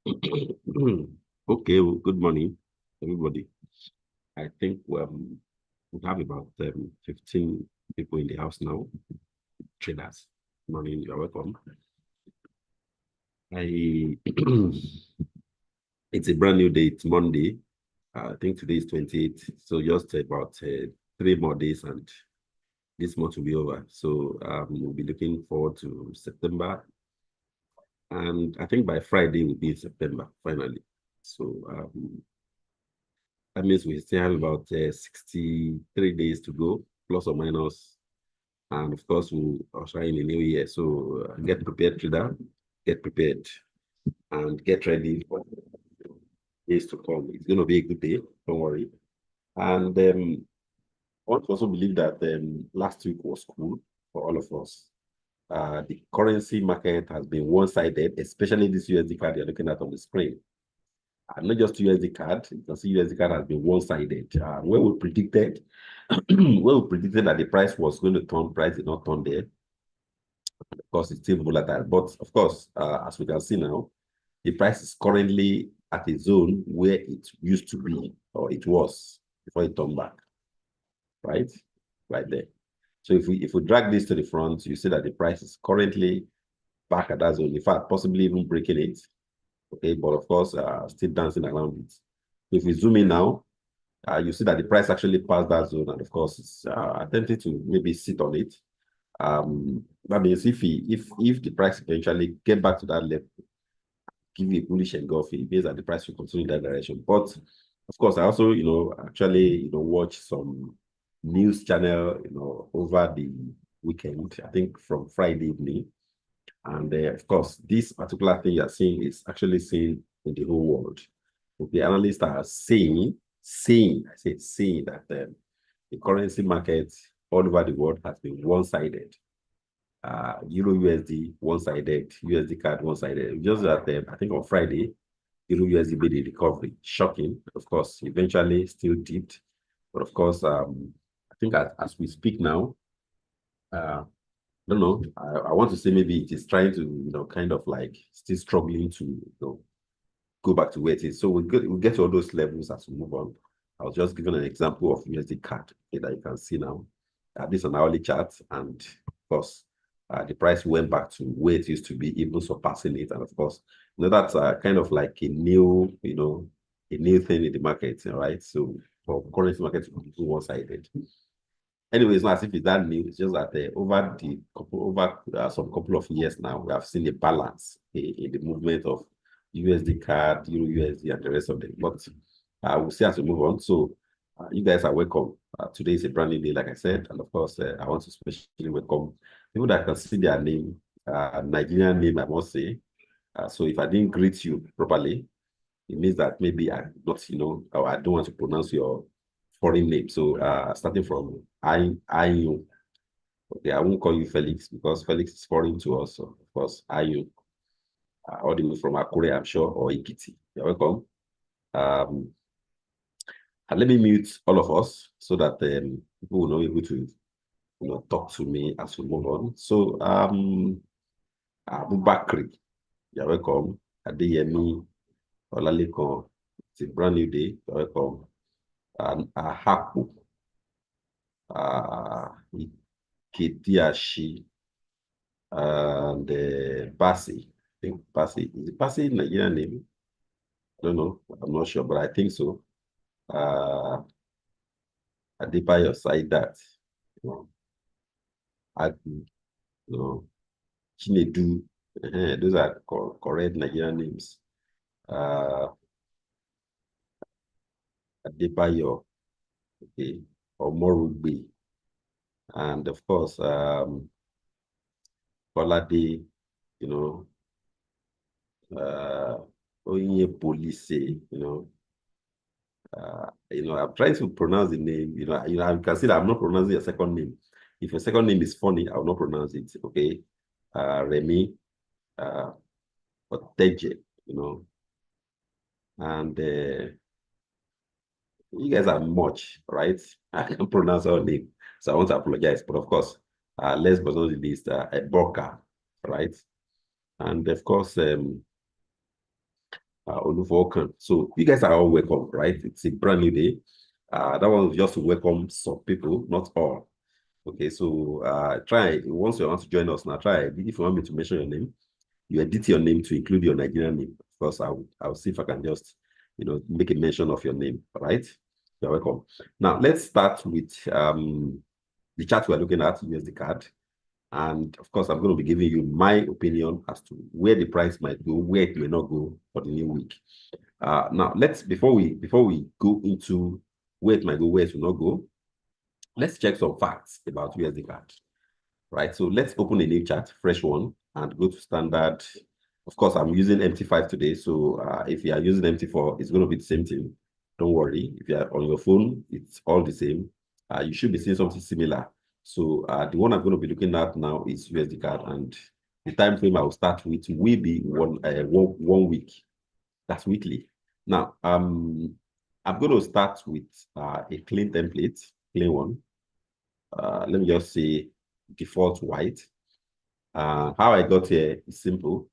Okay, well, good morning, everybody. I think we have about 15 people in the house now, traders. Morning, you're welcome. I It's a brand new day. It's Monday. I think today is 28th. So just about 3 more days and this month will be over. So we'll be looking forward to September. And I think by Friday will be in September, finally. So that means we still have about 63 days to go, plus or minus. And of course, we'll usher in a new year. So get prepared, trader, get prepared, and get ready for days to come. It's going to be a good day. Don't worry. And I want to also believe that last week was cool for all of us. The currency market has been one-sided, especially this USD card you're looking at on the screen. Not just USD card, you can see USD card has been one-sided. When we predicted, when we predicted that the price was going to turn, price did not turn there. Of course, it's still volatile. But of course, as we can see now, the price is currently at a zone where it used to be, or it was before it turned back, right? Right there. So if we drag this to the front, you see that the price is currently back at that zone. In fact, possibly even breaking it. Okay, but of course, still dancing around it. If we zoom in now, you see that the price actually passed that zone, and of course, it's attempting to maybe sit on it. That means if the price eventually get back to that level, give you a bullish engulf, it means that the price will continue in that direction. But of course, I also, actually, watch some news channel, over the weekend, I think from Friday evening. And of course, this particular thing you're seeing is actually seen in the whole world. The analysts are saying that the currency market all over the world has been one-sided. Euro USD one-sided, USD card one-sided. Just that I think on Friday, Euro USD made a recovery. Shocking, of course, eventually still dipped. But of course, I think as we speak now, I don't know. I want to say maybe it is trying to, kind of like still struggling to, go back to where it is. So we'll get to all those levels as we move on. I was just giving an example of USD card that you can see now. This is an hourly chart, and of course, the price went back to where it used to be, even surpassing it. And of course, that's kind of like a new, a new thing in the market, right? So for currency market to be one-sided. Anyway, it's not as if it's that new. It's just that over some couple of years now, we have seen a balance in the movement of USD card, Euro USD, and the rest of them. But we'll see as we move on. So you guys are welcome. Today is a brand new day, like I said, and of course, I want to especially welcome people that can see their name, Nigerian name, I must say. So if I didn't greet you properly, it means that maybe I'm not, or I don't want to pronounce your foreign name. So starting from I. Okay, I won't call you Felix because Felix is foreign to us. So of course, Ayu, all the way from Akure, I'm sure, or Ikiti. You're welcome. And let me mute all of us so that people will know able to, talk to me as we move on. So, Abu Bakri, you're welcome. Adeyemi, Olalekan, it's a brand new day. You're welcome. And Ahaku, Ketiashi, and Basi. I think Basi, is it Basi Nigerian name? I don't know. I'm not sure, but I think so. Adebayo Saidat, you know, Adu, Chinedu. Those are correct Nigerian names. Adebayo, okay, Omorugbe, and of course, Kolade, Onye Police, I'm trying to pronounce the name. You can see that I'm not pronouncing your second name. If your second name is funny, I will not pronounce it. Okay, Remy, Oteje, and you guys are much, right? I can't pronounce our name, so I want to apologize. But of course, let's pronounce the list, Eboka, right? And of course, Olufokan. So you guys are all welcome, right? It's a brand new day. That one was just to welcome some people, not all. Okay, so try once you want to join us now. Try if you want me to mention your name, you edit your name to include your Nigerian name. Of course, I'll see if I can just make a mention of your name. All right, you're welcome. Now let's start with the chart we're looking at, USD card. And of course, I'm going to be giving you my opinion as to where the price might go, where it may not go for the new week. Now, before we go into where it might go, where it will not go, let's check some facts about USD card. Right. So let's open a new chart, fresh one, and go to standard. Of course, I'm using MT5 today. So if you are using MT4, it's going to be the same thing. Don't worry. If you are on your phone, it's all the same. You should be seeing something similar. So the one I'm going to be looking at now is USD card, and the time frame I will start with will be one week. That's weekly. Now, I'm going to start with a clean template, clean one. Let me just say default white. How I got here is simple.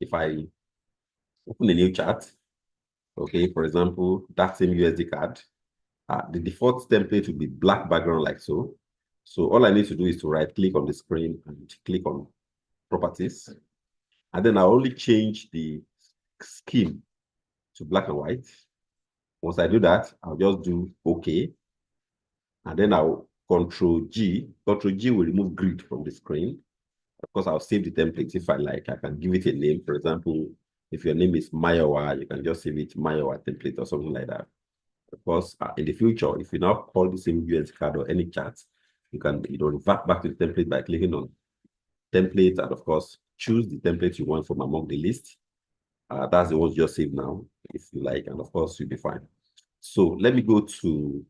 If I open a new chart, okay, for example, that same USD card, the default template will be black background like so. So all I need to do is to right click on the screen and click on properties. And then I'll only change the scheme to black and white. Once I do that, I'll just do OK. And then I'll Control G. Control G will remove grid from the screen. Of course, I'll save the template if I like. I can give it a name. For example, if your name is Mayowa, you can just save it Mayowa template or something like that. Of course, in the future, if you now call the same USD card or any chart, you can revert back to the template by clicking on template and of course choose the template you want from among the list. That's the one you just save now, if you like, and of course you'll be fine. So let me go to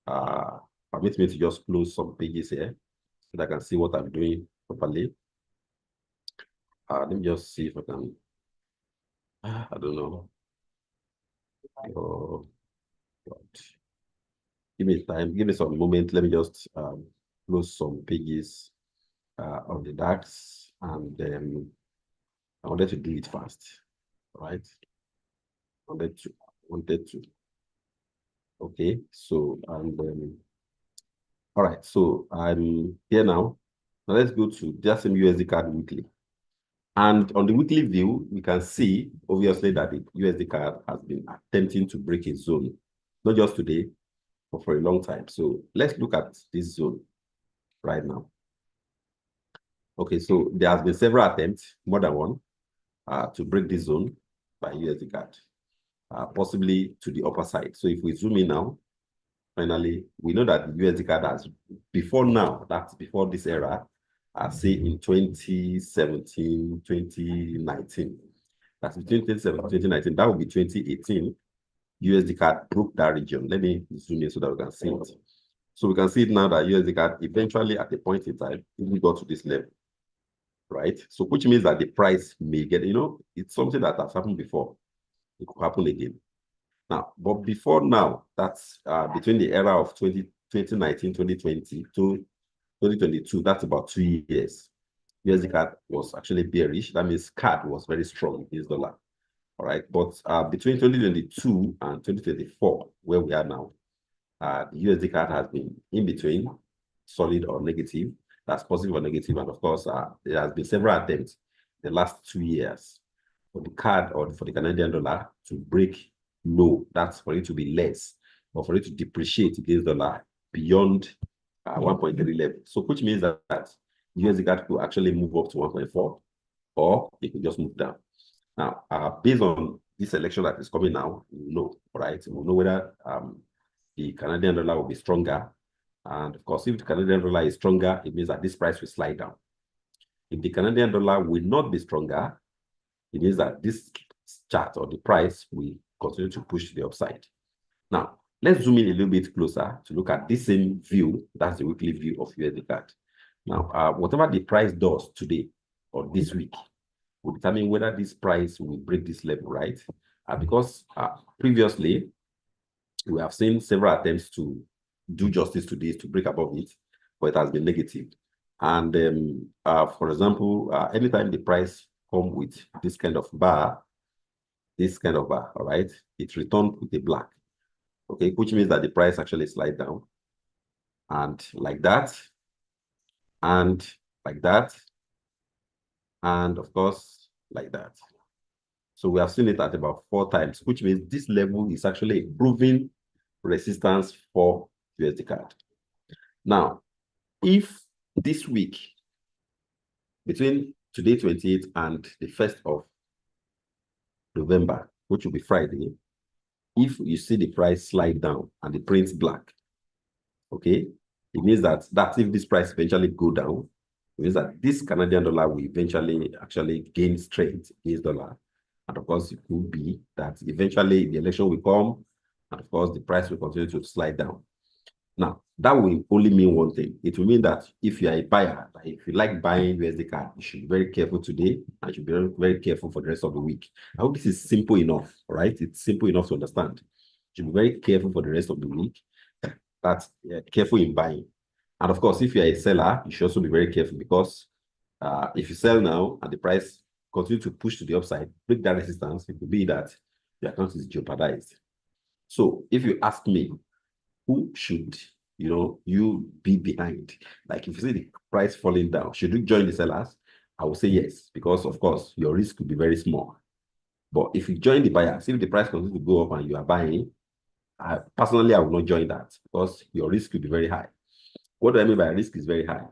permit me to just close some pages here so that I can see what I'm doing properly. Let me just see if I can. I don't know. Oh, God. Give me time. Give me some moment. Let me just close some pages on the DAX, and then I wanted to do it fast, right? Wanted to. Okay, so and all right. So I'm here now. Now let's go to just some USD card weekly. And on the weekly view, we can see, obviously, that the USD card has been attempting to break its zone, not just today, but for a long time. So let's look at this zone right now. Okay, so there has been several attempts, more than one, to break this zone by USD card, possibly to the upper side. So if we zoom in now, finally, we know that the USD card has, before now, that's before this era, say in 2017, 2019. That's between 2017 and 2019. That would be 2018. USD card broke that region. Let me zoom in so that we can see it. So we can see it now that USD card eventually at a point in time, it got to this level, right? So which means that the price may get, it's something that has happened before. It could happen again. Now, but before now, that's between the era of 2019, 2020 to 2022, that's about 2 years. USD card was actually bearish. That means CAD was very strong against dollar. All right. But between 2022 and 2024, where we are now, the USD card has been in between, solid or negative. That's positive or negative. And of course, there has been several attempts in the last 2 years for the card or for the Canadian dollar to break low. That's for it to be less, or for it to depreciate against dollar beyond 1.3 level. So which means that USD card could actually move up to 1.4, or it could just move down. Now, based on this election that is coming now, we'll know, right? We'll know whether the Canadian dollar will be stronger. And of course, if the Canadian dollar is stronger, it means that this price will slide down. If the Canadian dollar will not be stronger, it means that this chart or the price will continue to push to the upside. Now, let's zoom in a little bit closer to look at this same view. That's the weekly view of USD card. Now, whatever the price does today or this week will determine whether this price will break this level, right? Because previously, we have seen several attempts to do justice to this, to break above it, but it has been negative. And for example, anytime the price come with this kind of bar, this kind of bar, all right? It returned with a black, okay, which means that the price actually slide down, and like that, and like that, and of course, like that. So we have seen it at about 4 times, which means this level is actually a proven resistance for USD CAD. Now, if this week, between today 28th and the 1st of November, which will be Friday, if you see the price slide down and the print's black, okay, it means that if this price eventually go down, it means that this Canadian dollar will eventually actually gain strength against dollar. And of course, it could be that eventually the election will come, and of course, the price will continue to slide down. Now, that will only mean one thing. It will mean that if you are a buyer, like if you like buying USD CAD, you should be very careful today, and you should be very, very careful for the rest of the week. I hope this is simple enough, right? It's simple enough to understand. You should be very careful for the rest of the week. That's careful in buying. And of course, if you're a seller, you should also be very careful, because if you sell now and the price continue to push to the upside, break that resistance, it could be that your account is jeopardized. So if you ask me, who should you be behind? Like if you see the price falling down, should you join the sellers? I would say yes, because of course your risk could be very small. But if you join the buyers, if the price continues to go up and you are buying, personally, I would not join that, because your risk could be very high. What do I mean by risk is very high?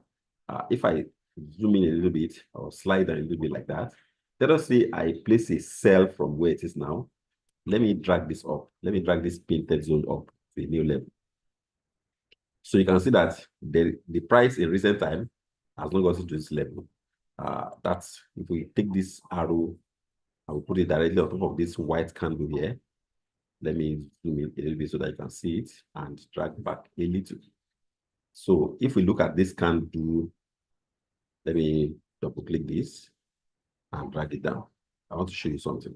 If I zoom in a little bit or slide down a little bit like that, let us say I place a sell from where it is now. Let me drag this up. Let me drag this painted zone up to a new level. So you can see that the price in recent time has not gotten to this level. That's if we take this arrow, I will put it directly on top of this white candle here. Let me zoom in a little bit so that you can see it and drag back a little. So if we look at this candle, let me double click this and drag it down. I want to show you something.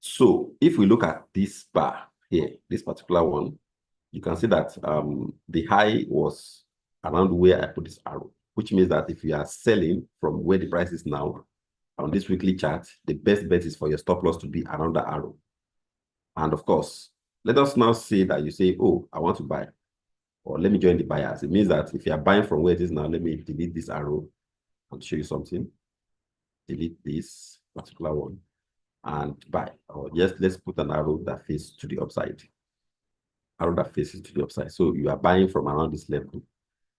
So if we look at this bar here, this particular one, you can see that the high was around where I put this arrow, which means that if you are selling from where the price is now on this weekly chart, the best bet is for your stop loss to be around the arrow. And of course, let us now say that you say, oh, I want to buy, or let me join the buyers. It means that if you are buying from where it is now, let me delete this arrow and show you something. Delete this particular one and buy, or just let's put an arrow that faces to the upside. Arrow that faces to the upside. So you are buying from around this level.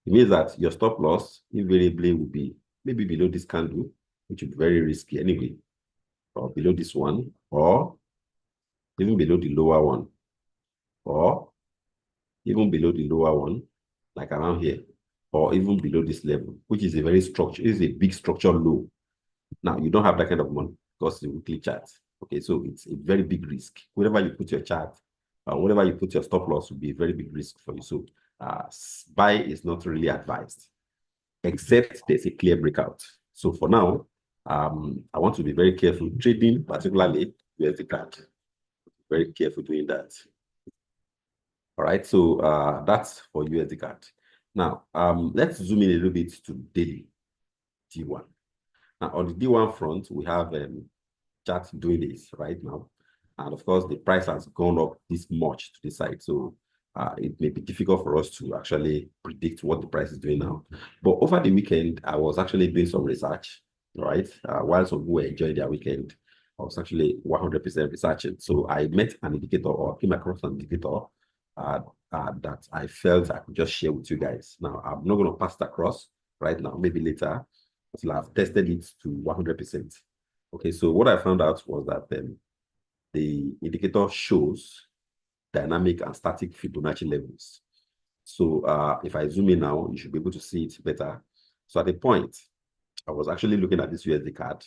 It means that your stop loss invariably will be maybe below this candle, which would be very risky anyway, or below this one, or even below the lower one, or even below the lower one, like around here, or even below this level, which is a very structure, is a big structural low. Now you don't have that kind of money because it's a weekly chart. Okay, so it's a very big risk. Wherever you put your chart, wherever you put your stop loss will be a very big risk for you. So buy is not really advised, except there's a clear breakout. So for now, I want to be very careful trading, particularly USD CAD. Very careful doing that. All right, so that's for USD CAD. Now, let's zoom in a little bit to daily D1. Now, on the D1 front, we have chart doing this right now. And of course, the price has gone up this much to the side. So it may be difficult for us to actually predict what the price is doing now. But over the weekend, I was actually doing some research, right? While some people were enjoying their weekend, I was actually 100% researching. So I met an indicator, or came across an indicator that I felt I could just share with you guys. Now, I'm not going to pass it across right now, maybe later, until I've tested it to 100%. Okay, so what I found out was that the indicator shows dynamic and static Fibonacci levels. So if I zoom in now, you should be able to see it better. So at a point, I was actually looking at this USD CAD.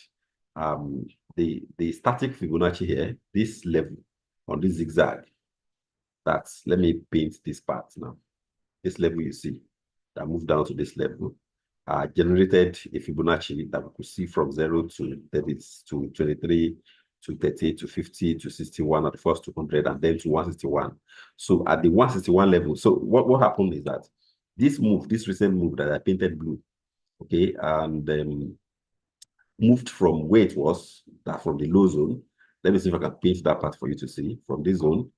The static Fibonacci here, this level on this zigzag, let me paint this part now. This level you see that moved down to this level generated a Fibonacci that we could see from 0 to 30 to 23 to 30 to 50 to 61 at the first 200 and then to 161. So at the 161 level, so what happened is that this recent move that I painted blue, okay, and moved from where it was, from the low zone, Let me see if I can paint that part for you to see from this zone.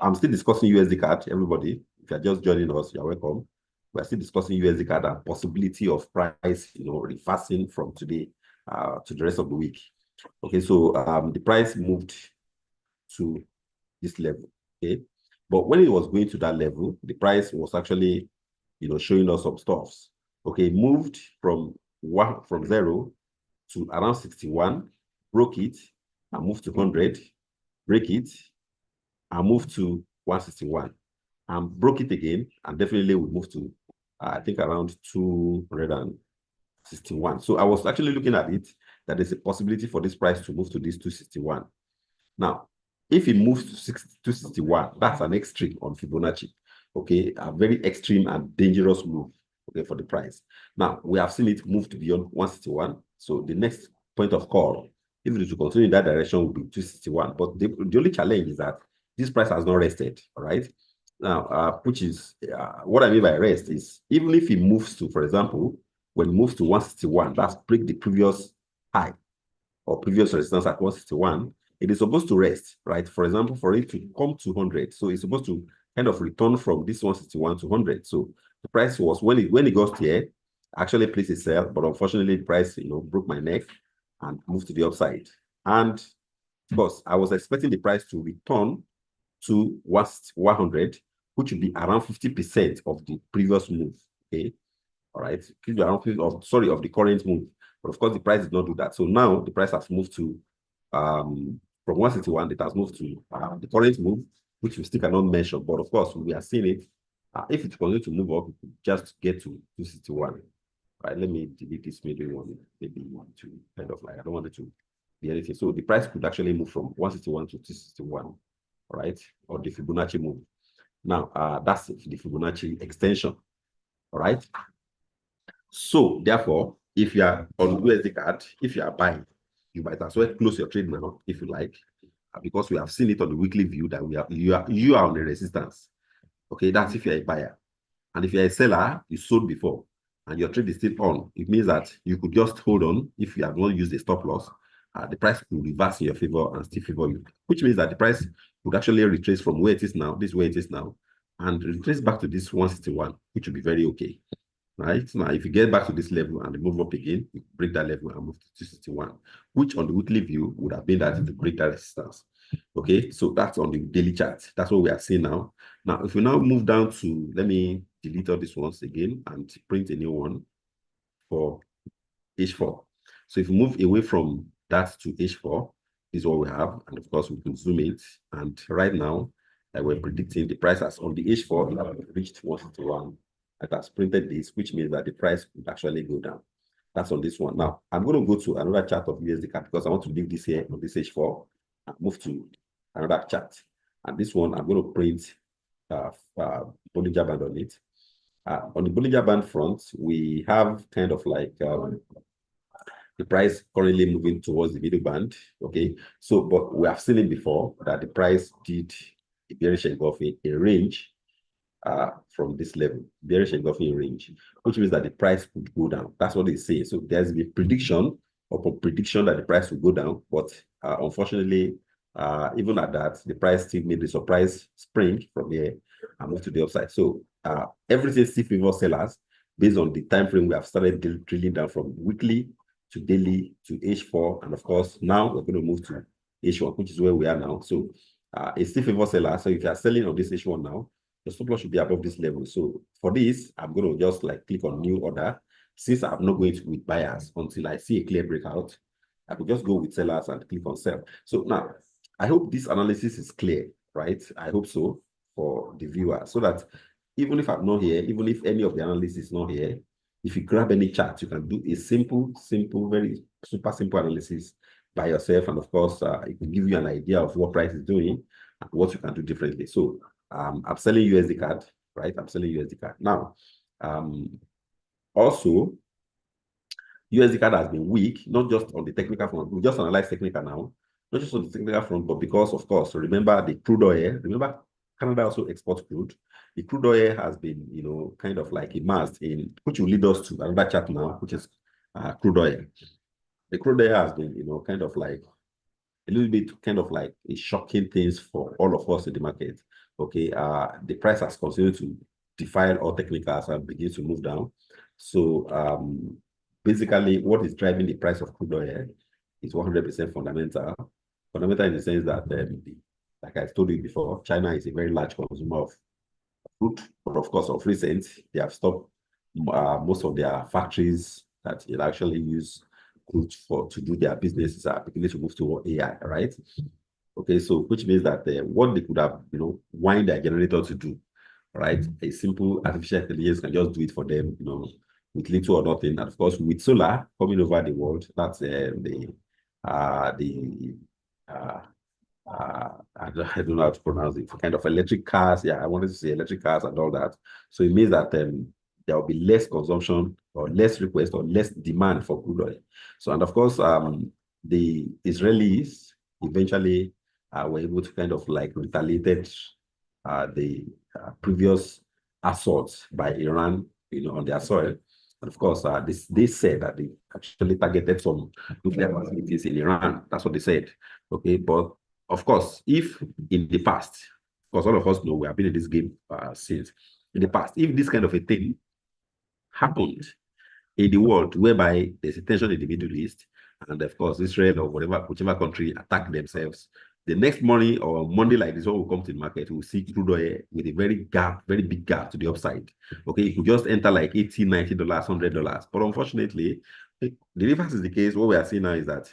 I'm still discussing USD CAD, everybody. If you're just joining us, you're welcome. We're still discussing USD CAD and possibility of price, reversing from today to the rest of the week. Okay, so the price moved to this level. Okay, but when it was going to that level, the price was actually, showing us some stuffs. Okay, moved from 0 to around 61, broke it, and moved to 100, break it, and moved to 161, and broke it again, and definitely we moved to, I think, around 261. So I was actually looking at it, that there's a possibility for this price to move to this 261. Now, if it moves to 261, that's an extreme on Fibonacci. Okay, a very extreme and dangerous move, okay, for the price. Now, we have seen it move to beyond 161. So the next point of call, if it is to continue in that direction, will be 261. But the only challenge is that this price has not rested, all right? Now, which is what I mean by rest is, even if it moves to, for example, when it moves to 161, that's break the previous high or previous resistance at 161, it is supposed to rest, right? For example, for it to come to 100, so it's supposed to kind of return from this 161 to 100. So the price was, when it got here, actually placed a sell, but unfortunately the price, broke my neck and moved to the upside. And of course, I was expecting the price to return to 100, which would be around 50% of the previous move. Okay, all right, around 50 of the current move. But of course, the price did not do that. So now the price has moved to from 161, it has moved to the current move, which we still cannot measure. But of course, we are seeing it. If it continues to move up, just get to 261. Right, let me delete this middle one. Maybe you want to kind of like, I don't want it to be anything. So the price could actually move from 161 to 261, all right, or the Fibonacci move. Now, that's the Fibonacci extension, all right. So therefore, if you are on USD CAD, if you are buying, you might as well close your trade now if you like, because we have seen it on the weekly view that you are on the resistance. Okay, that's if you're a buyer. And if you're a seller, you sold before and your trade is still on, it means that you could just hold on. If you have not used a stop loss, the price could reverse in your favor and still favor you, which means that the price would actually retrace from where it is now, this way it is now, and retrace back to this 161, which would be very okay. Right now, if you get back to this level and move up again, you break that level and move to 261, which on the weekly view would have been that to break that resistance. Okay, so that's on the daily chart. That's what we are seeing now. Now, if we now move down to, let me delete all these ones again and print a new one for H4. So if we move away from that to H4, this is what we have. And of course, we can zoom it. And right now, we're predicting the price as on the H4, it has reached 161. That has printed this, which means that the price could actually go down. That's on this one. Now, I'm going to go to another chart of USD CAD because I want to leave this here on this H4 and move to another chart. And this one, I'm going to print Bollinger Band on it. On the Bollinger Band front, we have kind of like the price currently moving towards the middle band. Okay, so but we have seen it before that the price did a bearish engulfing a range from this level, bearish engulfing range, which means that the price could go down. That's what they say. So there's been prediction upon prediction that the price will go down, but unfortunately, even at that, the price still made the surprise spring from here and moved to the upside. So everything still favors sellers based on the time frame we have started drilling down from weekly to daily to H4, and of course now we're going to move to H1, which is where we are now. So it's still favors sellers. So if you are selling on this H1 now, the stop loss should be above this level. So for this, I'm going to just like click on new order. Since I'm not going to with buyers until I see a clear breakout, I could just go with sellers and click on sell. So now, I hope this analysis is clear, right? I hope so for the viewer, so that even if I'm not here, even if any of the analysis is not here, if you grab any chart, you can do a simple, very super simple analysis by yourself. And of course, it will give you an idea of what price is doing and what you can do differently. So I'm selling USD CAD, right? I'm selling USD CAD. Now, also, USD CAD has been weak, not just on the technical front. We just analyze technical now, not just on the technical front, but because, of course, remember the crude oil. Remember, Canada also exports crude. The crude oil has been, kind of like immersed in, which will lead us to another chart now, which is crude oil. The crude oil has been, kind of like a little bit kind of like a shocking things for all of us in the market. Okay, the price has continued to defy all technicals and begin to move down. So basically, what is driving the price of crude oil is 100% fundamental. Fundamental in the sense that, like I told you before, China is a very large consumer of crude, but of course, of recent, they have stopped most of their factories that it actually use crude for to do their businesses are beginning to move toward AI, right? Okay, so which means that what they could have, wind their generator to do, right? A simple artificial intelligence can just do it for them, with little or nothing. And of course, with solar coming over the world, that's I don't know how to pronounce it, kind of electric cars. Yeah, I wanted to say electric cars and all that. So it means that there will be less consumption or less request or less demand for crude oil. So, and of course, the Israelis eventually were able to kind of like retaliate the previous assaults by Iran, on their soil. And of course, they said that they actually targeted some nuclear facilities in Iran. That's what they said. Okay, but of course, if in the past, because all of us know we have been in this game since, in the past, if this kind of a thing happened in the world whereby there's a tension in the Middle East, and of course, Israel or whichever country attack themselves, the next morning or Monday like this, when we come to the market, we'll see crude oil with a very big gap to the upside. Okay, it could just enter like $80, $90, $100. But unfortunately, the reverse is the case. What we are seeing now is that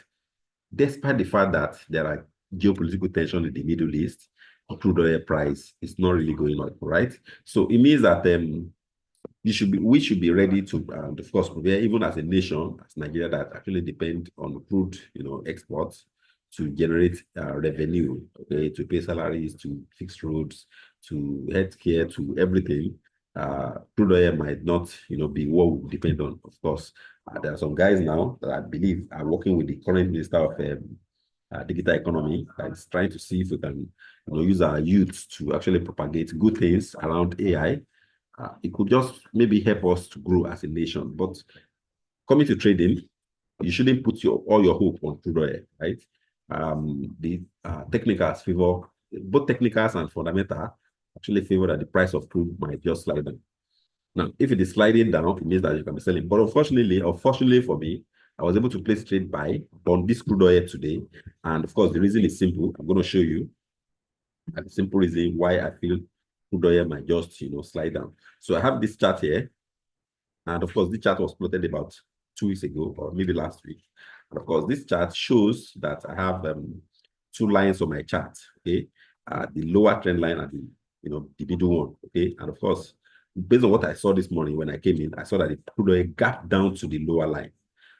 despite the fact that there are geopolitical tension in the Middle East, the crude oil price is not really going up, right? So it means that we should be ready to, of course, prepare, even as a nation, as Nigeria, that actually depend on crude, exports to generate revenue, okay, to pay salaries, to fix roads, to healthcare, to everything. Crude oil might not, be what we depend on. Of course, there are some guys now that I believe are working with the current minister of digital economy that is trying to see if we can, use our youth to actually propagate good things around AI. It could just maybe help us to grow as a nation. But coming to trading, you shouldn't put all your hope on crude oil, right? The technicals favor, both technicals and fundamental actually favor that the price of crude might just slide down. Now, if it is sliding down, it means that you can be selling. But unfortunately for me, I was able to place trade buy on this crude oil today. And of course, the reason is simple. I'm going to show you a simple reason why I feel crude oil might just, slide down. So I have this chart here. And of course, this chart was plotted about 2 weeks ago or maybe last week. And of course, this chart shows that I have two lines on my chart, okay? The lower trend line and the middle one, okay? And of course, based on what I saw this morning when I came in, I saw that the crude oil gap down to the lower line.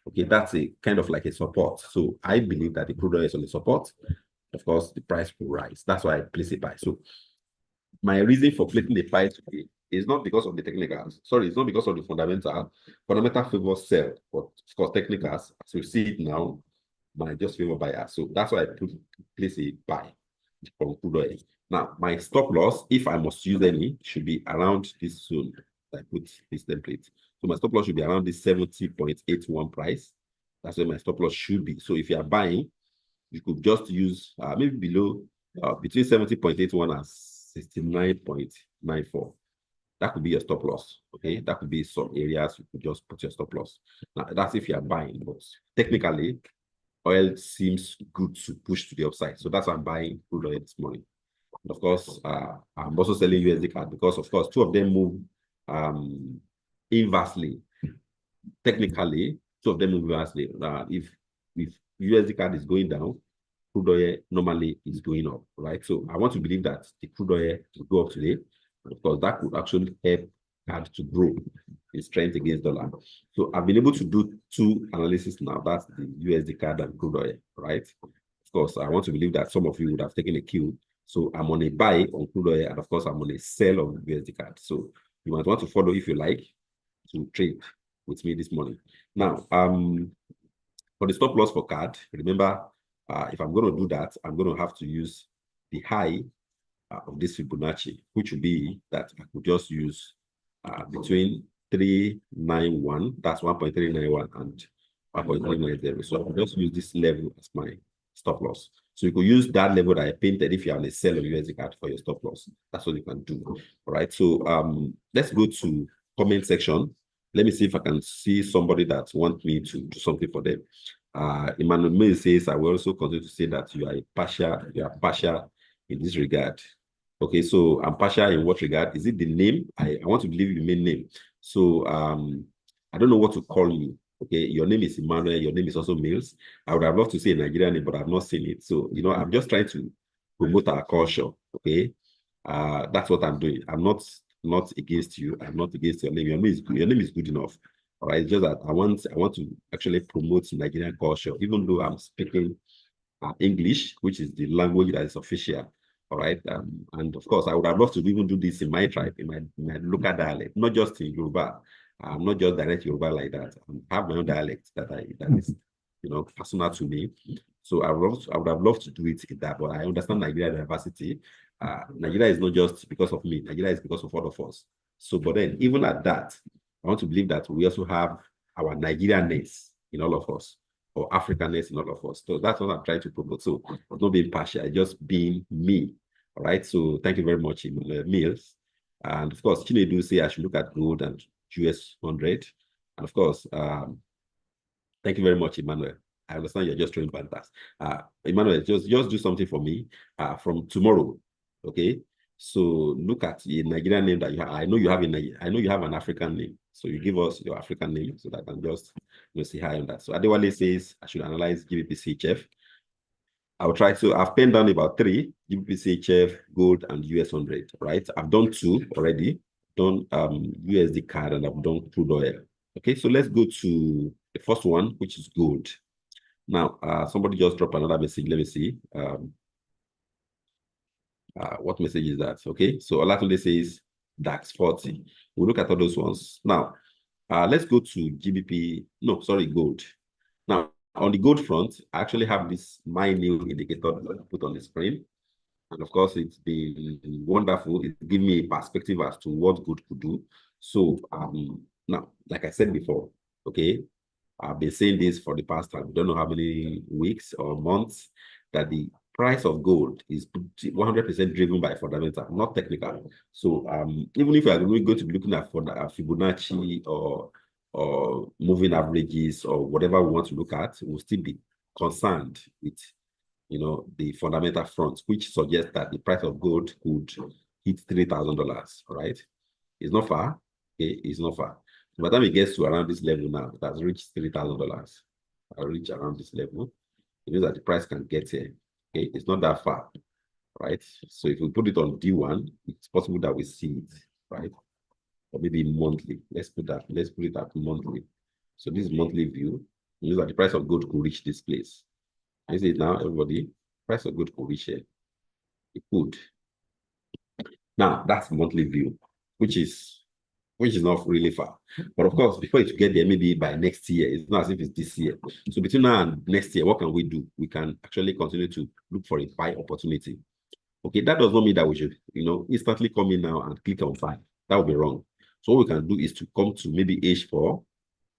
Okay, that's a kind of like a support. So I believe that the crude oil is on the support. Of course, the price will rise. That's why I place a buy. So my reason for placing the buy today is not because of the technicals. Sorry, it's not because of the fundamental. Fundamental favors sell, but of course, technicals, as we see it now, might just favor buyer. So that's why I place a buy from crude oil. Now, my stop loss, if I must use any, should be around this zone. I put this template. So my stop loss should be around this 70.81 price. That's where my stop loss should be. So if you are buying, you could just use maybe below between 70.81 and 69.94. That could be your stop loss. Okay, that could be some areas you could just put your stop loss. Now that's if you are buying, but technically, oil seems good to push to the upside. So that's why I'm buying crude oil this morning. And of course, I'm also selling USD CAD because, of course, two of them move inversely. Technically, two of them move inversely. If USD CAD is going down, crude oil normally is going up, right? So I want to believe that the crude oil will go up today. And of course, that could actually help CAD to grow in strength against dollar. So I've been able to do two analysis now. That's the USD CAD and crude oil, right? Of course, I want to believe that some of you would have taken a cue. So I'm on a buy on crude oil, and of course, I'm on a sell on USD CAD. So you might want to follow if you like to trade with me this morning. Now, for the stop loss for CAD, remember, if I'm going to do that, I'm going to have to use the high of this Fibonacci, which would be that I could just use between 391, that's 1.391 and 1.390. So I'll just use this level as my stop loss. So you could use that level that I painted if you have a sell of USD CAD for your stop loss. That's what you can do. All right. So let's go to comment section. Let me see if I can see somebody that wants me to do something for them. Emmanuel May says, I will also continue to say that you are partial in this regard. Okay, so I'm partial in what regard? Is it the name? I want to believe you mean name. So I don't know what to call you. Okay, your name is Emmanuel, your name is also Mills. I would have loved to say a Nigerian name, but I've not seen it. So, I'm just trying to promote our culture. Okay. That's what I'm doing. I'm not against you. I'm not against your name. Your name is good. Your name is good enough. All right. It's just that I want to actually promote Nigerian culture, even though I'm speaking English, which is the language that is official. All right. And of course, I would have loved to even do this in my tribe, in my local dialect, not just in Yoruba. I'm not just direct Yoruba like that. I have my own dialect that is, personal to me. So I would have loved to do it in that, but I understand Nigeria diversity. Nigeria is not just because of me. Nigeria is because of all of us. So, but then even at that, I want to believe that we also have our Nigerianness in all of us, or Africanness in all of us. So that's what I'm trying to promote. So not being partial, just being me. All right. So thank you very much, Mills. And of course, Chinedu say I should look at gold and US 100. And of course, thank you very much, Emmanuel. I understand you're just throwing banters. Emmanuel, just do something for me from tomorrow. Okay. So look at the Nigerian name that you have. I know you have an African name. So you give us your African name so that I can just see high on that. So Adewale says I should analyze GBP CHF. I'll try to. I've penned down about 3: GBP CHF, gold, and US 100. Right. I've done 2 already. Done USD CAD, and I've done crude oil. Okay. So let's go to the first one, which is gold. Now, somebody just dropped another message. Let me see. What message is that? Okay, so Olatunde says DAX 40. We'll look at all those ones. Now, let's go to GBP. No, sorry, gold. Now, on the gold front, I actually have this my new indicator put on the screen. And of course, it's been wonderful. It's given me a perspective as to what gold could do. So now, like I said before, okay, I've been saying this for the past, I don't know how many weeks or months, that the price of gold is 100% driven by fundamental, not technical. So even if you are going to be looking at Fibonacci or moving averages or whatever we want to look at, we'll still be concerned with the fundamental front, which suggests that the price of gold could hit $3,000. Right? It's not far. Okay, it's not far. By the time it gets to around this level now, it has reached $3,000. I'll reach around this level. It means that the price can get here. Okay, it's not that far, right? So if we put it on D1, it's possible that we see it, right? Or maybe monthly. Let's put it at monthly. So this is monthly view. It means that the price of gold could reach this place. You see it now, everybody? Price of gold could reach here. It could. Now that's monthly view, which is not really far. But of course, before it get there, maybe by next year, it's not as if it's this year. So between now and next year, what can we do? We can actually continue to look for a buy opportunity. Okay, that does not mean that we should, instantly come in now and click on buy. That would be wrong. So what we can do is to come to maybe H4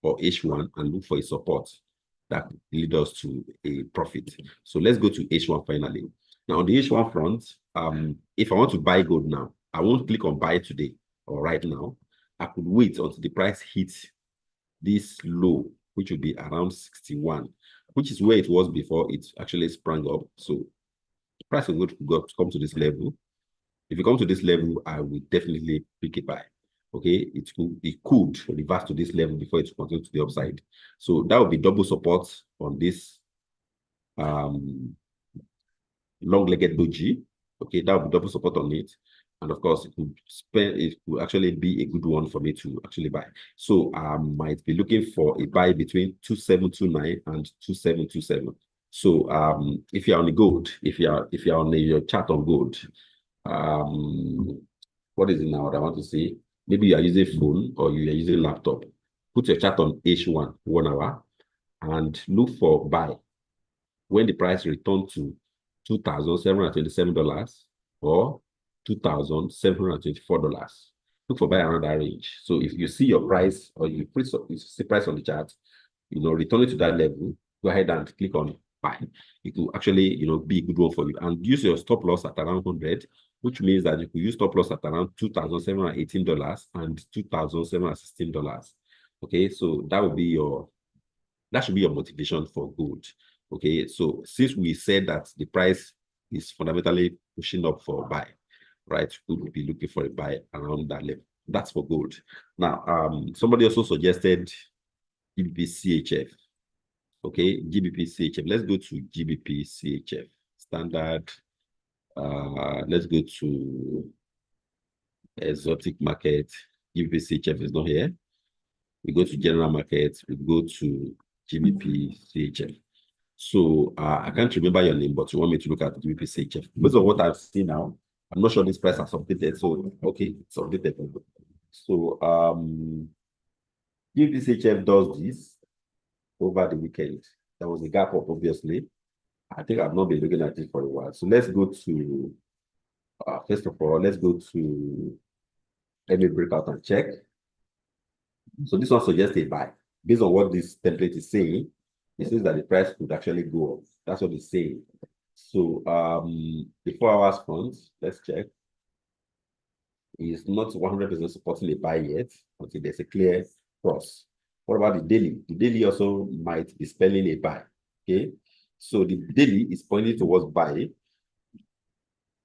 or H1 and look for a support that lead us to a profit. So let's go to H1 finally. Now on the H1 front, if I want to buy gold now, I won't click on buy today or right now. I could wait until the price hits this low, which would be around 61, which is where it was before it actually sprang up. So the price will come to this level. If it comes to this level, I will definitely pick a buy. Okay, it could reverse to this level before it continues to the upside. So that would be double support on this long-legged doji. Okay, that would be double support on it. And of course, it could actually be a good one for me to actually buy. So I might be looking for a buy between 2729 and 2727. So if you're on the gold, if you're on your chart on gold, what is it now that I want to see? Maybe you are using phone or you are using laptop. Put your chart on H1 1 hour and look for buy when the price returns to $2,727 or $2,724. Look for buy around that range. So if you see your price or you see price on the chart, return it to that level, go ahead and click on buy. It could actually, be a good one for you. And use your stop loss at around 100, which means that you could use stop loss at around $2,718 and $2,716. Okay, so that should be your motivation for gold. Okay, so since we said that the price is fundamentally pushing up for a buy, right? We would be looking for a buy around that level. That's for gold. Now, somebody also suggested GBP CHF. Okay, GBP CHF. Let's go to GBP CHF standard. Let's go to exotic market. GBP CHF is not here. We go to general market. We go to GBP CHF. So I can't remember your name, but you want me to look at GBP CHF. Based on what I've seen now, I'm not sure this price has updated. So okay, it's updated. So GBP CHF does this over the weekend. There was a gap up, obviously. I think I've not been looking at it for a while. So let's go to, first of all, let's go to, let me break out and check. So this one suggests a buy. Based on what this template is saying, it says that the price could actually go up. That's what it's saying. So the 4 hours funds, let's check, is not 100% supporting a buy yet until there's a clear cross. What about the daily? The daily also might be spelling a buy. Okay, so the daily is pointing towards buy.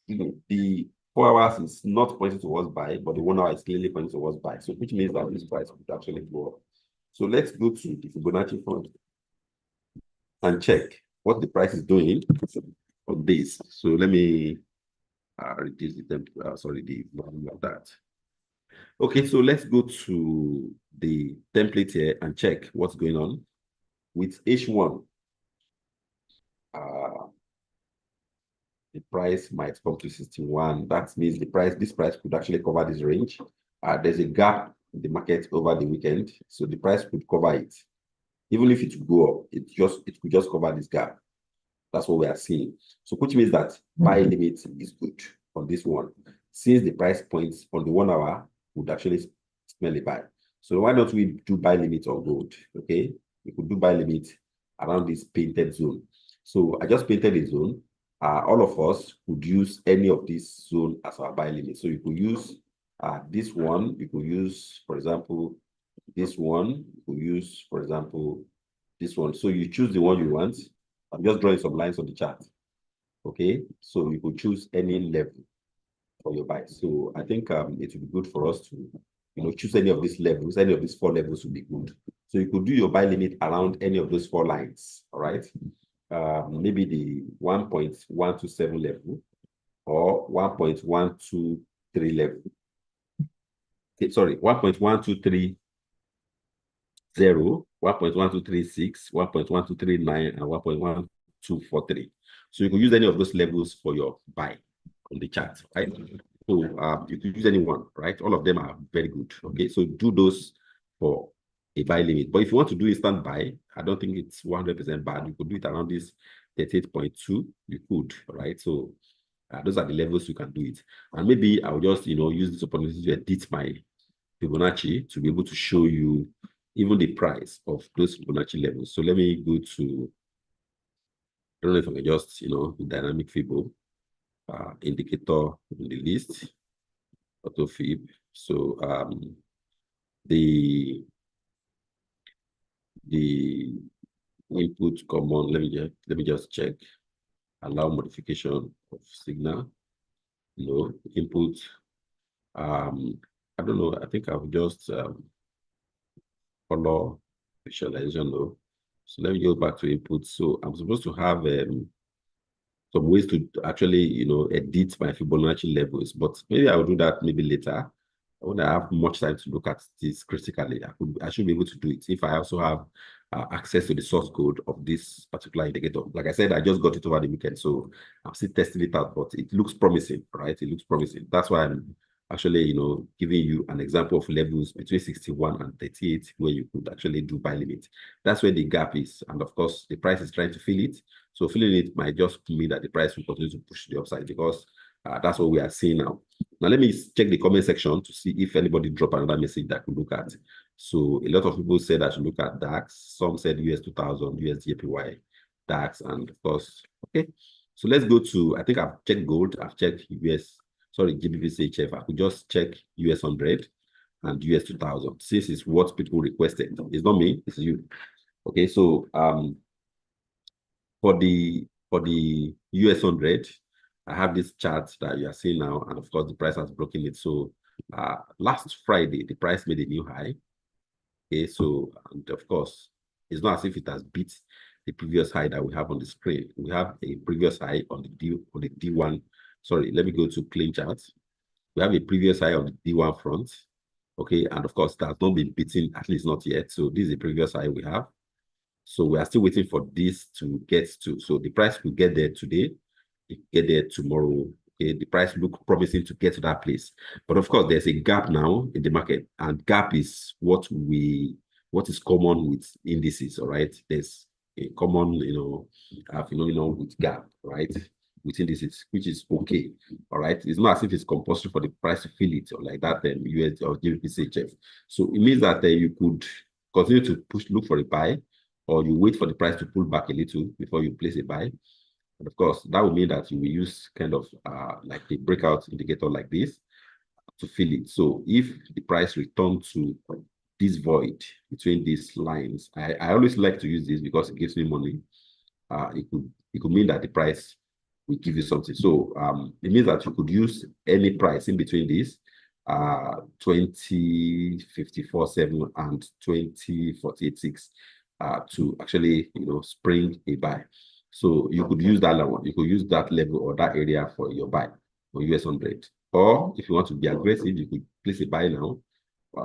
The 4 hours is not pointing towards buy, but the 1 hour is clearly pointing towards buy. So which means that this price could actually go up. So let's go to the Fibonacci fund and check what the price is doing on this. So let me reduce the volume of that. Okay, so let's go to the template here and check what's going on with H1. The price might come to 61. That means this price could actually cover this range. There's a gap in the market over the weekend, so the price could cover it. Even if it go up, it could just cover this gap. That's what we are seeing. So which means that buy limit is good on this one. Since the price points on the 1 hour would actually smell a buy. So why don't we do buy limit on gold? Okay, we could do buy limit around this painted zone. So I just painted a zone. All of us could use any of this zone as our buy limit. So you could use this one. You could use, for example, this one. You could use, for example, this one. So you choose the one you want. I'm just drawing some lines on the chart. Okay, so you could choose any level for your buy. So I think it would be good for us to, choose any of these levels. Any of these 4 levels would be good. So you could do your buy limit around any of those 4 lines. All right. Maybe the 1.127 level or 1.123 level. Okay, sorry, 1.1230, 1.1236, 1.1239, and 1.1243. So you can use any of those levels for your buy on the chart, right? So you can use any one, right? All of them are very good. Okay, so do those for a buy limit. But if you want to do instant buy, I don't think it's 100% bad. You could do it around this 38.2. You could, right? So those are the levels you can do it. And maybe I'll just, use this opportunity to edit my Fibonacci to be able to show you even the price of those Fibonacci levels. So let me go to, I don't know if I can just, the dynamic Fibo indicator in the list, auto Fib. So the input common, let me just check. Allow modification of signal. Input. I don't know. I think I've just color visualization. So let me go back to input. So I'm supposed to have some ways to actually, edit my Fibonacci levels, but maybe I'll do that maybe later. When I have much time to look at this critically, I should be able to do it if I also have access to the source code of this particular indicator. Like I said, I just got it over the weekend, so I'm still testing it out, but it looks promising, right? It looks promising. That's why I'm actually, giving you an example of levels between 61 and 38 where you could actually do buy limit. That's where the gap is. And of course, the price is trying to fill it. So filling it might just mean that the price will continue to push the upside because that's what we are seeing now. Now, let me check the comment section to see if anybody dropped another message that I could look at. So a lot of people said I should look at DAX. Some said US 2000, USDJPY. DAX, and of course, okay. So let's go to, I think I've checked gold, I've checked US, sorry, GBP CHF. I could just check US 100 and US 2000, since it's what people requested. It's not me, it's you. Okay, so for the US 100, I have this chart that you are seeing now, and of course the price has broken it. So last Friday, the price made a new high. Okay, so and of course, it's not as if it has beat the previous high that we have on the screen. We have a previous high on the D1. Sorry, let me go to clean charts. We have a previous high on the D1 front. Okay, and of course, that has not been beaten, at least not yet. So this is a previous high we have. So we are still waiting for this to get to. So the price will get there today, it get there tomorrow. Okay, the price look promising to get to that place. But of course, there's a gap now in the market, and gap is what is common with indices. All right, there's a common phenomenon with gap, right? With indices, which is okay. All right, it's not as if it's compulsory for the price to fill it or like that. Then US or GBP CHF. So it means that you could continue to look for a buy, or you wait for the price to pull back a little before you place a buy. And of course, that will mean that you will use kind of like a breakout indicator like this to fill it. So if the price returns to this void between these lines, I always like to use this because it gives me money. It could mean that the price will give you something. So it means that you could use any price in between these 20.54.7 and 20.48.6 to actually spring a buy. So you could use that level, you could use that level or that area for your buy for US 100. Or if you want to be aggressive, you could place a buy now,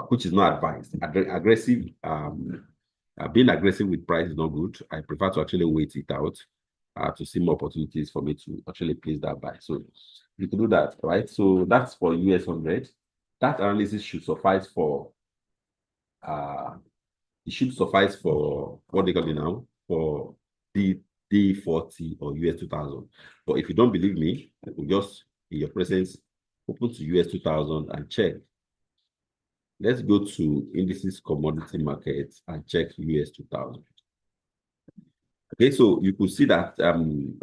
which is not advised. Aggressive, being aggressive with price is not good. I prefer to actually wait it out to see more opportunities for me to actually place that buy. So you can do that, right? So that's for US 100. That analysis should suffice for it should suffice for what they call it now, for the D40 or US 2000. But if you don't believe me, I will just, in your presence, open to US 2000 and check. Let's go to indices commodity market and check US 2000. Okay, so you could see that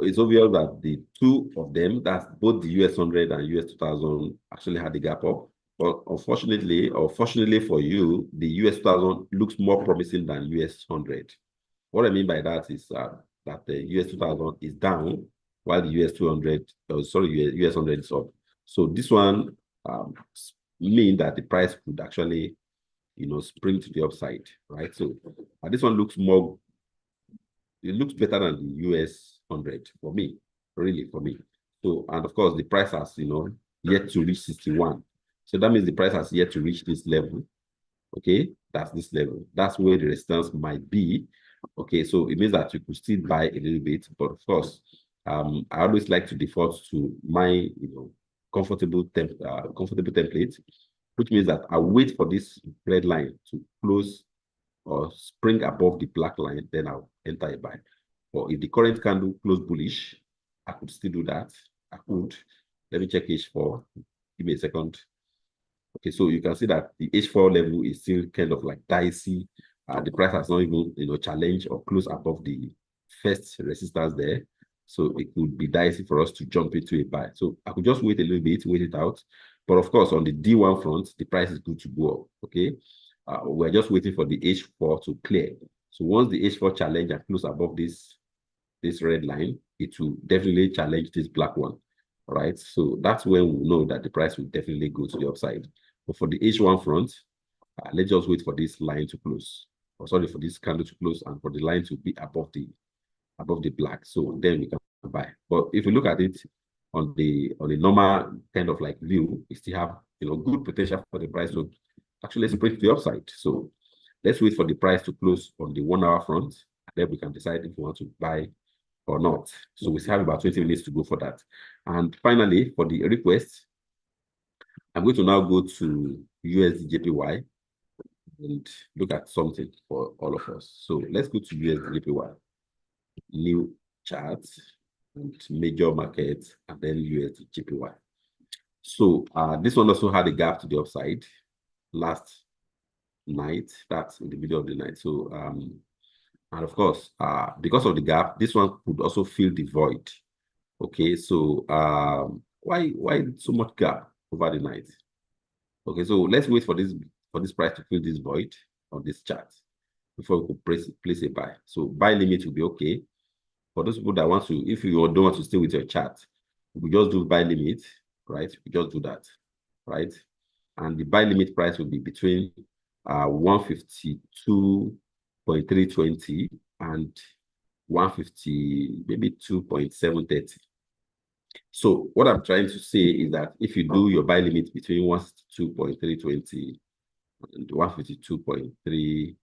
it's obvious that the two of them, that's both the US 100 and US 2000, actually had the gap up. But unfortunately, or fortunately for you, the US 2000 looks more promising than US 100. What I mean by that is that the US 2000 is down while the US 200, US 100 is up. So this one means that the price could actually, spring to the upside, right? So this one looks more, it looks better than the US 100 for me, really for me. So, and of course, the price has, yet to reach 61. So that means the price has yet to reach this level. Okay, that's this level. That's where the resistance might be. Okay, so it means that you could still buy a little bit, but of course, I always like to default to my, comfortable template, which means that I wait for this red line to close or spring above the black line, then I'll enter a buy. Or if the current candle close bullish, I could still do that. I could. Let me check H4. Give me a second. Okay, so you can see that the H4 level is still kind of like dicey. The price has not even, challenged or close above the first resistance there. So it could be dicey for us to jump into a buy. So I could just wait a little bit, wait it out. But of course, on the D1 front, the price is good to go up. Okay, we're just waiting for the H4 to clear. So once the H4 challenge and close above this red line, it will definitely challenge this black one. All right, so that's when we know that the price will definitely go to the upside. But for the H1 front, let's just wait for this line to close. Or sorry, for this candle to close and for the line to be above the black. So then we can buy. But if you look at it on the normal kind of like view, we still have good potential for the price to actually spring to the upside. So let's wait for the price to close on the 1 hour front, and then we can decide if we want to buy or not. So we still have about 20 minutes to go for that. And finally, for the request, I'm going to now go to USD JPY and look at something for all of us. So let's go to USD JPY, new chart, and major market, and then USD JPY. So this one also had a gap to the upside last night. That's in the middle of the night. So And of course, because of the gap, this one could also fill the void. Okay, so why so much gap over the night? Okay, so let's wait for this price to fill this void on this chart before we could place a buy. So buy limit will be okay. For those people that want to, if you don't want to stay with your chart, we just do buy limit, right? We just do that, right? And the buy limit price will be between 152.320 and 150, maybe 2.730. So what I'm trying to say is that if you do your buy limit between 152.320 and 152.3,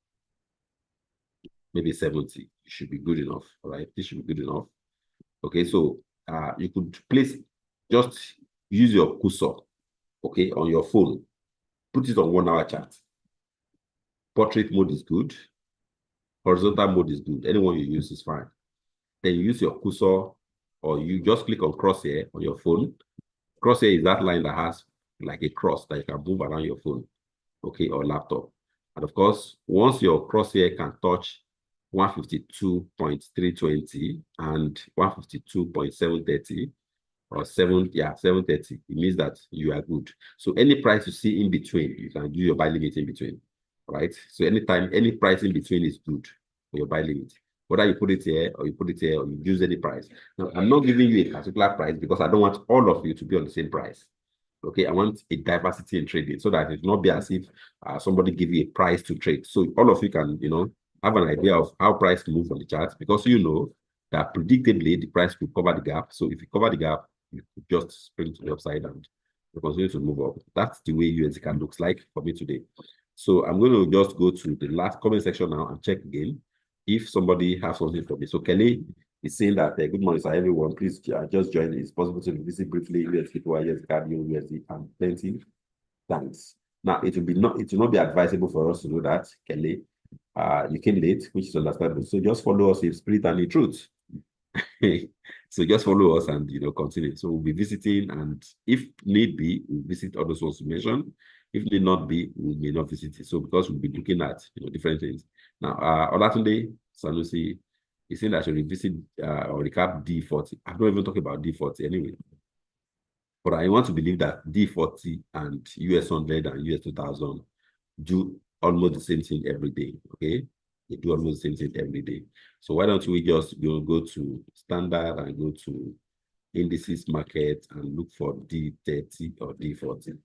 maybe 70, it should be good enough, all right? This should be good enough. Okay, so you could just use your cursor, okay, on your phone. Put it on 1 hour chart. Portrait mode is good. Horizontal mode is good. Anyone you use is fine. Then you use your cursor, or you just click on crosshair on your phone. Crosshair is that line that has like a cross that you can move around your phone, okay, or laptop. And of course, once your crosshair can touch 152.320 and 152.730 or 730, it means that you are good. So any price you see in between, you can do your buy limit in between, right? So anytime, any price in between is good for your buy limit. Whether you put it here or you put it here or you use any price. Now, I'm not giving you a particular price because I don't want all of you to be on the same price. Okay, I want a diversity in trading so that it will not be as if somebody give you a price to trade. So all of you can, have an idea of how price move on the chart, because you know that predictably the price will cover the gap. So if you cover the gap, you could just spring to the upside and you continue to move up. That's the way USD can looks like for me today. So I'm going to just go to the last comment section now and check again if somebody has something for me. So Kelly is saying that good morning, sir, everyone. Please just join. It's possible to visit briefly USD, USD, USD, and plenty. Thanks. Now it will not be advisable for us to do that, Kelly. You came late, which is understandable. So just follow us in spirit and in truth. So just follow us and continue. So we'll be visiting, and if need be, we'll visit all those ones you mentioned. If need not be, we may not visit it. So because we'll be looking at different things. Now, Olatunde Sanusi is saying that I should revisit or recap D40. I'm not even talking about D40 anyway. But I want to believe that D40 and US 100 and US 2000 do almost the same thing every day. Okay, they do almost the same thing every day. So why don't we just go to standard and go to indices market and look for D30 or D40.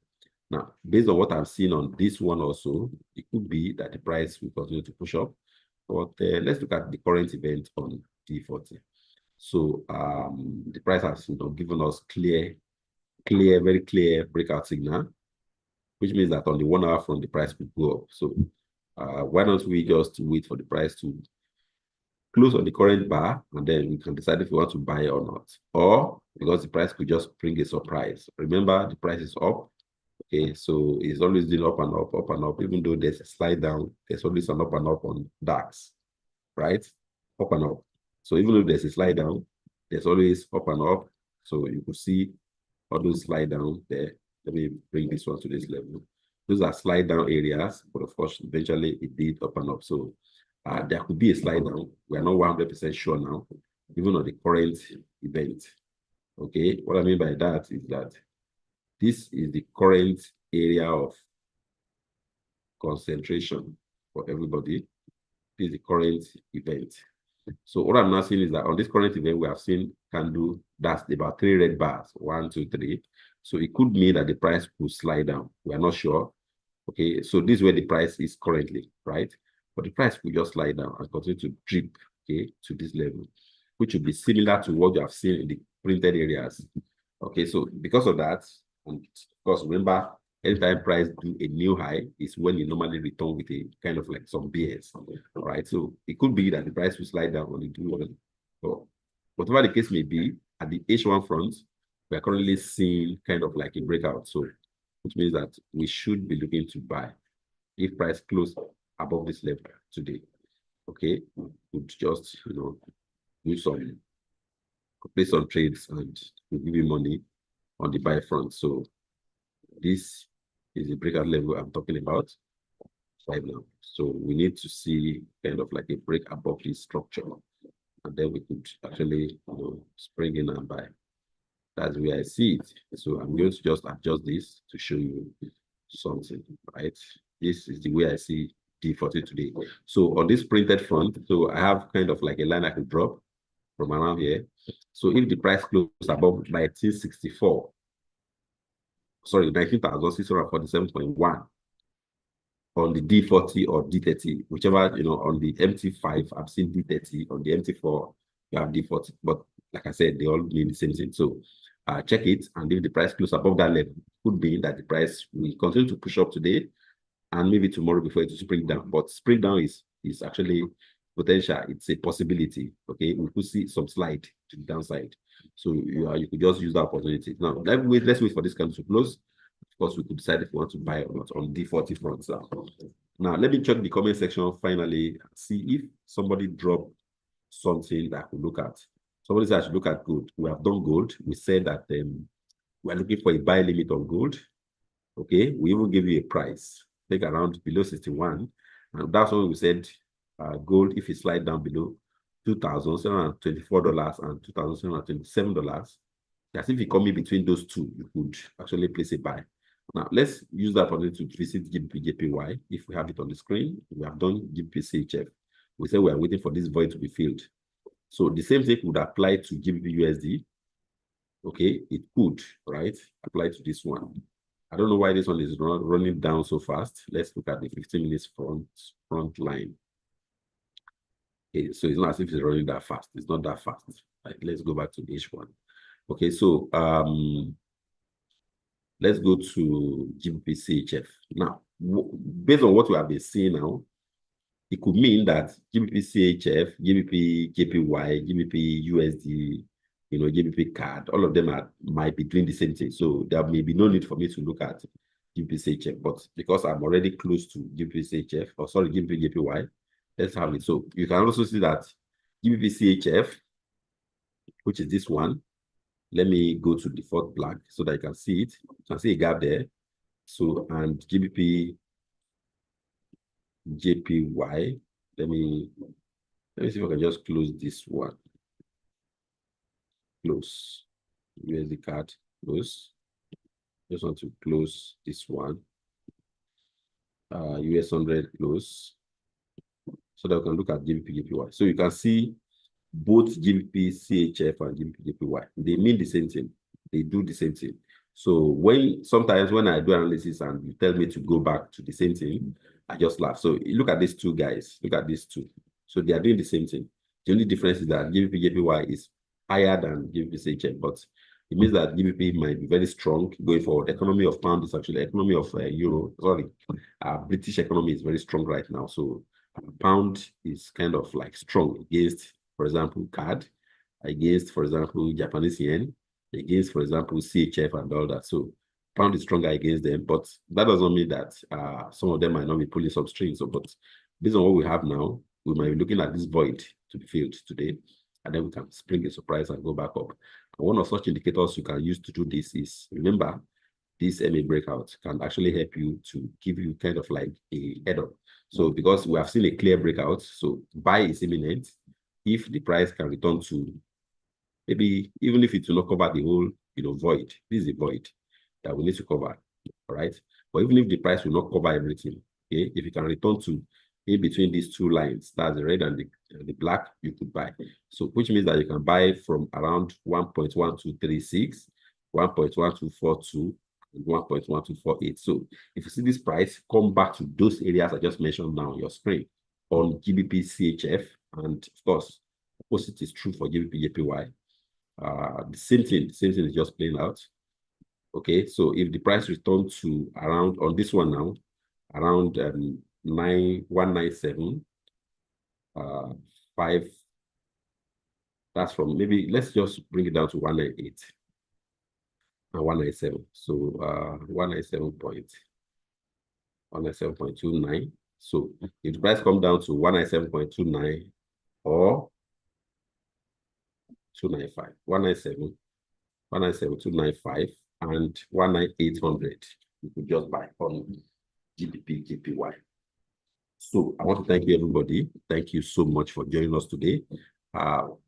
Now, based on what I'm seeing on this one also, it could be that the price will continue to push up. But let's look at the current event on D40. So the price has given us very clear breakout signal, which means that on the 1 hour front, the price could go up. So why don't we just wait for the price to close on the current bar, and then we can decide if we want to buy or not. Or because the price could just bring a surprise. Remember, the price is up. Okay, so it's always doing up and up, up and up. Even though there's a slide down, there's always an up and up on DAX, right? Up and up. So even if there's a slide down, there's always up and up. So you could see all those slide down there. Let me bring this one to this level. Those are slide down areas, but of course, eventually it did up and up. So there could be a slide down. We are not 100% sure now, even on the current event. Okay, what I mean by that is that this is the current area of concentration for everybody. This is the current event. So what I'm now seeing is that on this current event, we have seen candle that's about 3 red bars, 1, 2, 3. So it could mean that the price could slide down. We are not sure. Okay, so this is where the price is currently, right? But the price could just slide down and continue to drip, okay, to this level, which would be similar to what you have seen in the printed areas. Okay, so because of that, and of course, remember, anytime price do a new high is when you normally return with a kind of like some BS, right? So it could be that the price will slide down on the new. So whatever the case may be, at the H1 front, we are currently seeing kind of like a breakout. So which means that we should be looking to buy if price close above this level today. Okay, would just do some place on trades and we'll give you money on the buy front. So this is the breakout level I'm talking about. right now. So we need to see kind of like a break above this structure, and then we could actually, spring in and buy. That's where I see it. So I'm going to just adjust this to show you something, right? This is the way I see D40 today. So on this printed front, so I have kind of like a line I can drop from around here. So if the price closes above 1964, sorry, 19,647.1 on the D40 or D30, whichever, on the MT5, I've seen D30, on the MT4, you have D40. But like I said, they all mean the same thing. So check it, and if the price closes above that level, could be that the price will continue to push up today, and maybe tomorrow before it will spring down. But spring down is actually potential. It's a possibility. Okay, we could see some slide to the downside. So you could just use that opportunity. Now let's wait for this candle to close. Of course, we could decide if we want to buy or not on D40 fronts. Now let me check the comment section finally, see if somebody dropped something that I could look at. Somebody said I should look at gold. We have done gold. We said that we are looking for a buy limit on gold. Okay, we even give you a price, take around below 61, and that's when we said gold, if it slide down below $2,724 and $2,727, as if you come in between those two, you could actually place a buy. Now let's use that opportunity to visit GBP-JPY. If we have it on the screen, we have done GBP-CHF. We say we are waiting for this void to be filled. So the same thing would apply to GBP-USD. Okay, it could, right, apply to this one. I don't know why this one is running down so fast. Let's look at the 15 minutes front line. Okay, so it's not as if it's running that fast. It's not that fast. Right, let's go back to H1. Okay, so let's go to GBP-CHF. Now, based on what we have been seeing now, it could mean that GBP-CHF, GBP-JPY, GBP-USD, GBP CAD, all of them might be doing the same thing. So there may be no need for me to look at GBP-CHF, but because I'm already close to GBP-CHF, or sorry, GBP-JPY, let's have it. So you can also see that GBP-CHF, which is this one, let me go to default black so that you can see it. You can see a gap there. So, and GBP-JPY, let me see if I can just close this one. Close. USD card, close. Just want to close this one. US 100, close. So that we can look at GBP-JPY. So you can see both GBP-CHF and GBP-JPY. They mean the same thing. They do the same thing. So sometimes when I do analysis and you tell me to go back to the same thing, I just laugh. So look at these two guys. Look at these two. So they are doing the same thing. The only difference is that GBP-JPY is higher than GBP-CHF, but it means that GBP might be very strong going forward. Economy of pound is actually economy of euro. Sorry, British economy is very strong right now. So pound is kind of like strong against, for example, CAD, against, for example, Japanese yen, against, for example, CHF and all that. So pound is stronger against them, but that doesn't mean that some of them might not be pulling some strings. So, but based on what we have now, we might be looking at this void to be filled today, and then we can spring a surprise and go back up. And one of such indicators you can use to do this is, remember, this MA breakout can actually help you to give you kind of like a head up. So because we have seen a clear breakout, so buy is imminent. If the price can return to, maybe even if it will not cover the whole, void, this is a void that we need to cover, all right? But even if the price will not cover everything, okay, if you can return to in between these two lines, that's the red and the black, you could buy. So which means that you can buy from around 1.1236, 1.1242, and 1.1248. So if you see this price come back to those areas I just mentioned now on your screen on GBP-CHF, and of course, opposite is true for GBP-JPY. The same thing is just playing out. Okay, so if the price returns to around, on this one now, around 197, 5, that's from, maybe let's just bring it down to 198 and 197. So 197.29. So if the price comes down to 197.29 or 295, 197.295 and 19800, you could just buy on GBP-JPY. So I want to thank you, everybody. Thank you so much for joining us today.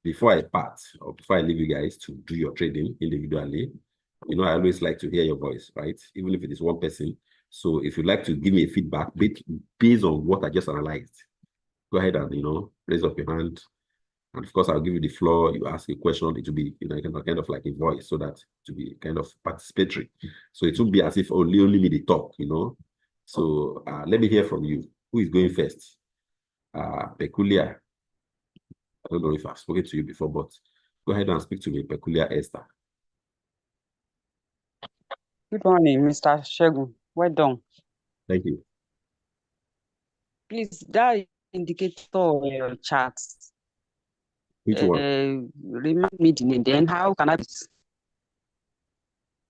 Before I part, or before I leave you guys to do your trading individually, you know, I always like to hear your voice, right? Even if it is one person. So if you'd like to give me a feedback based on what I just analyzed, go ahead and, you know, raise up your hand. And of course, I'll give you the floor. You ask a question, it will be, you know, kind of like a voice, so that to be kind of participatory. So it won't be as if only me the talk, you know. So let me hear from you. Who is going first? Peculiar. I don't know if I've spoken to you before, but go ahead and speak to me, Peculiar Esther. Good morning, Mr. Segun. Well done. Thank you. Please, that indicator in your chart. Which one? Remind me the name. Then how can I?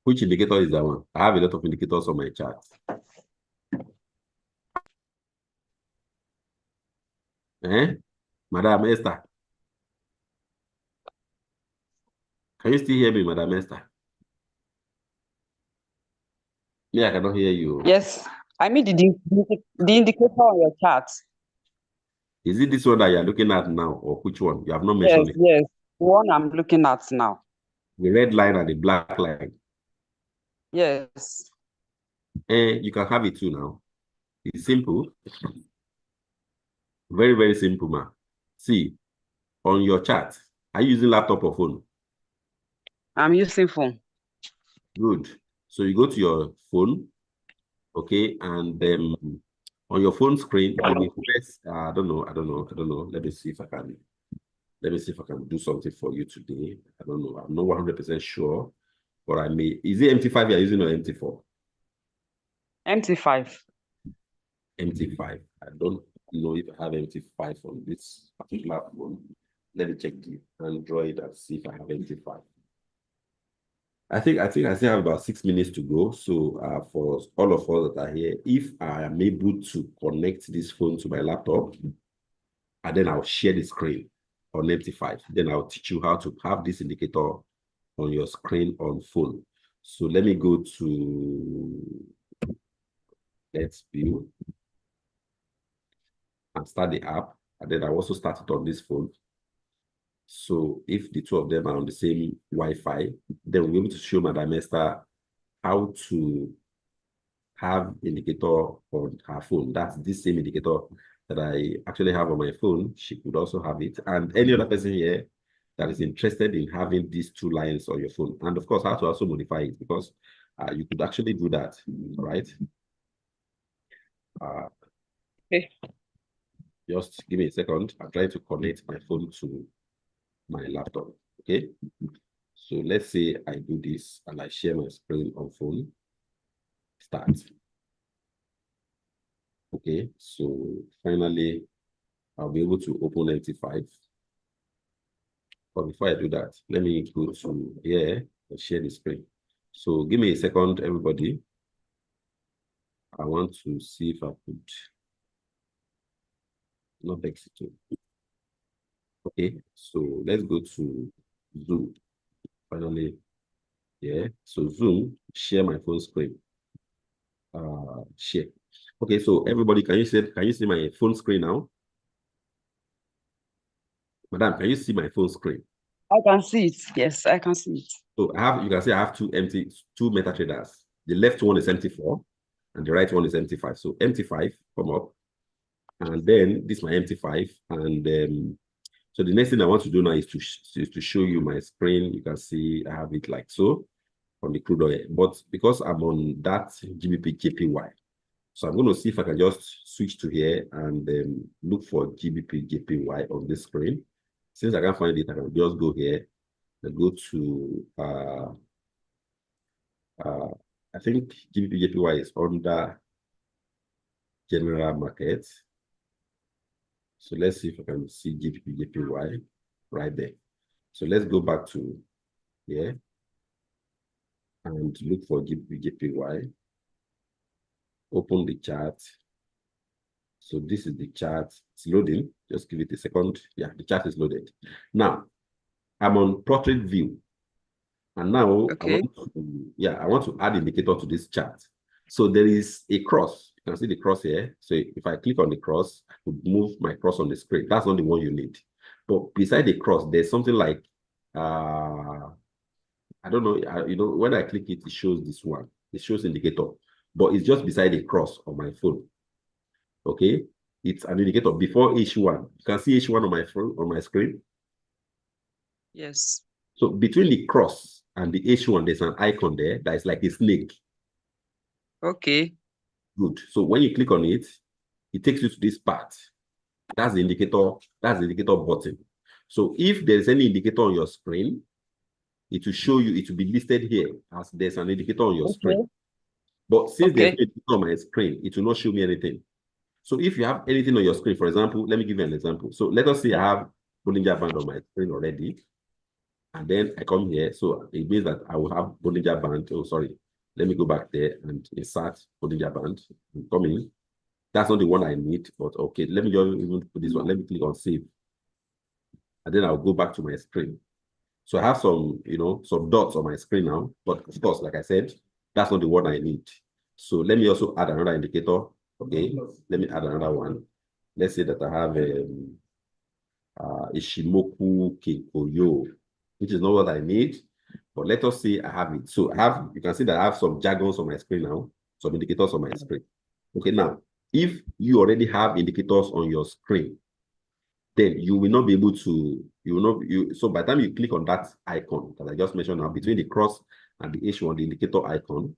Which indicator is that one? I have a lot of indicators on my chart. Madam Esther. Can you still hear me, Madam Esther? Yeah, I cannot hear you. Yes, I mean the indicator on your chart. Is it this one that you're looking at now, or which one? You have not mentioned it. Yes, the one I'm looking at now. The red line and the black line. Yes. You can have it too now. It's simple. Very, very simple, man. See, on your chart, are you using laptop or phone? I'm using phone. Good. So you go to your phone, okay, and on your phone screen, you will press, I don't know. Let me see if I can do something for you today. I don't know. I'm not 100% sure, but I may. Is it MT5 you're using or MT4? MT5. MT5. I don't know if I have MT5 on this particular phone. Let me check the Android and see if I have MT5. I think I still have about 6 minutes to go. So for all of us that are here, if I am able to connect this phone to my laptop, and then I'll share the screen on MT5. Then I'll teach you how to have this indicator on your screen on phone. So let me go to Let's View and start the app. And then I also start it on this phone. So if the two of them are on the same Wi-Fi, then we'll be able to show Madam Esther how to have indicator on her phone. That's this same indicator that I actually have on my phone. She could also have it. And any other person here that is interested in having these two lines on your phone. And of course, how to also modify it, because you could actually do that, right? Okay. Just give me a second. I'm trying to connect my phone to my laptop, okay? So let's say I do this and I share my screen on phone. Start. Okay, so finally, I'll be able to open MT5. But before I do that, let me go to here and share the screen. So give me a second, everybody. I want to see if I could not exit. Okay, so let's go to Zoom. Finally, yeah. So Zoom, share my phone screen. Share. Okay, so everybody, can you see my phone screen now? Madam, can you see my phone screen? I can see it. Yes, I can see it. So you can see I have two MetaTraders. The left one is MT4 and the right one is MT5. So MT5 come up, and then this is my MT5. And so the next thing I want to do now is to show you my screen. You can see I have it like so on the crude oil, but because I'm on that GBP JPY, so I'm going to see if I can just switch to here and look for GBP JPY on this screen. Since I can't find it, I can just go here and go to I think GBP JPY is under general market. So let's see if I can see GBP JPY right there. So let's go back to here and look for GBP JPY. Open the chart. So this is the chart. It's loading. Just give it a second. Yeah, the chart is loaded. Now, I'm on portrait view. And now okay. I want to add indicator to this chart. So there is a cross. You can see the cross here. So if I click on the cross, I could move my cross on the screen. That's not the one you need. But beside the cross, there's something like, I don't know, when I click it, it shows this one. It shows indicator, but it's just beside the cross on my phone. Okay, it's an indicator before H1. You can see H1 on my phone, on my screen. Yes. So between the cross and the H1, there's an icon there that is like a snake. Okay. Good. So when you click on it, it takes you to this part. That's the indicator. That's the indicator button. So if there's any indicator on your screen, it will show you. It will be listed here as there's an indicator on your screen. But since there's no indicator on my screen, it will not show me anything. So if you have anything on your screen, for example, let me give you an example. So let us say I have Bollinger Band on my screen already, and then I come here. So it means that I will have Bollinger Band. Oh, sorry. Let me go back there and insert Bollinger Band. I'm coming. That's not the one I need, but okay. Let me just even put this one. Let me click on save, and then I'll go back to my screen. So I have some, some dots on my screen now. But of course, like I said, that's not the one I need. So let me also add another indicator. Okay, let me add another one. Let's say that I have Ishimoku Kikoyo, which is not what I need, but let us say I have it. So you can see that I have some jargons on my screen now, some indicators on my screen. Okay, now, if you already have indicators on your screen, then you will not be able to, so by the time you click on that icon that I just mentioned now, between the cross and the H1, the indicator icon,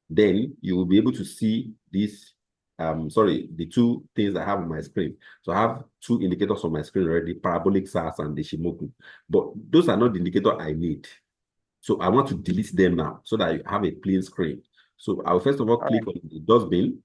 then you will be able to see this, the two things I have on my screen. So I have two indicators on my screen already, parabolic SAS and the Ishimoku, but those are not the indicator I need. So I want to delete them now so that I have a clean screen. So I'll first of all click on the dustbin.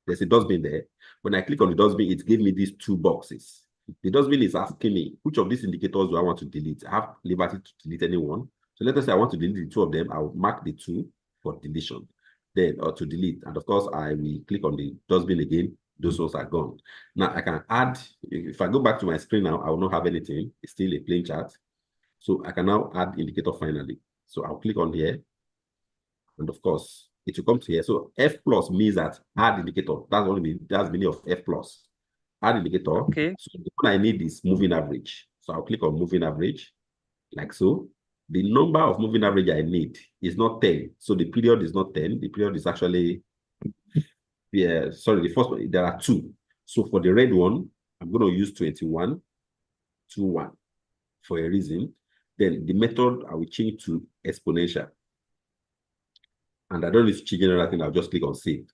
There's a dustbin there. When I click on the dustbin, it gave me these two boxes. The dustbin is asking me, which of these indicators do I want to delete? I have liberty to delete any one. So let us say I want to delete the two of them. I'll mark the two for deletion, then or to delete. And of course, I will click on the dustbin again. Those ones are gone. Now I can add, if I go back to my screen now, I will not have anything. It's still a plain chart. So I can now add indicator finally. So I'll click on here. And of course, it will come to here. So F plus means that add indicator. That's what that's the meaning of F plus. Add indicator. Okay. So the one I need is moving average. So I'll click on moving average, like so. The number of moving average I need is not 10. So the period is not 10. The period is actually, the first one, there are 2. So for the red one, I'm going to use 21, 21 for a reason. Then the method I will change to exponential. And I don't need to change anything. I'll just click on save.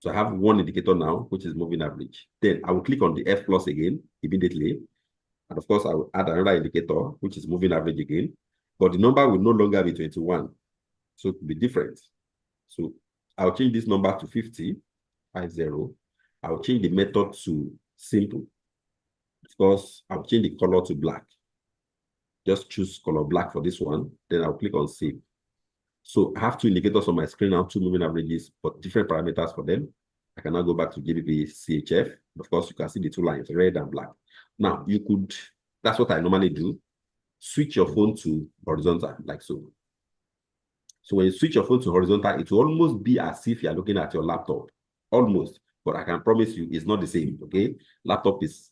So I have one indicator now, which is moving average. Then I will click on the F plus again immediately. And of course, I will add another indicator, which is moving average again. But the number will no longer be 21. So it will be different. So I'll change this number to 50, 50. I'll change the method to simple. Of course, I'll change the color to black. Just choose color black for this one. Then I'll click on save. So I have 2 indicators on my screen now, 2 moving averages, but different parameters for them. I can now go back to JBP CHF. Of course, you can see the 2 lines, red and black. Now, you could, that's what I normally do, switch your phone to horizontal, like so. So when you switch your phone to horizontal, it will almost be as if you're looking at your laptop, almost. But I can promise you, it's not the same, okay? Laptop is,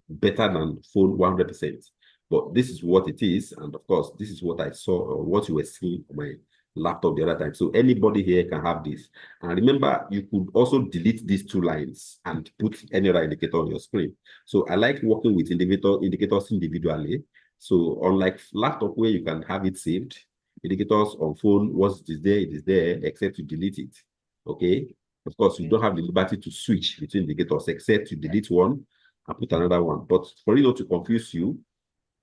better than phone 100%. But this is what it is. And of course, this is what I saw, or what you were seeing on my laptop the other time. So anybody here can have this. And remember, you could also delete these 2 lines and put any other indicator on your screen. So I like working with indicators individually. So unlike laptop where you can have it saved, indicators on phone, once it is there, except to delete it. Okay. Of course, you don't have the liberty to switch between indicators except to delete one and put another one. But for you not to confuse you,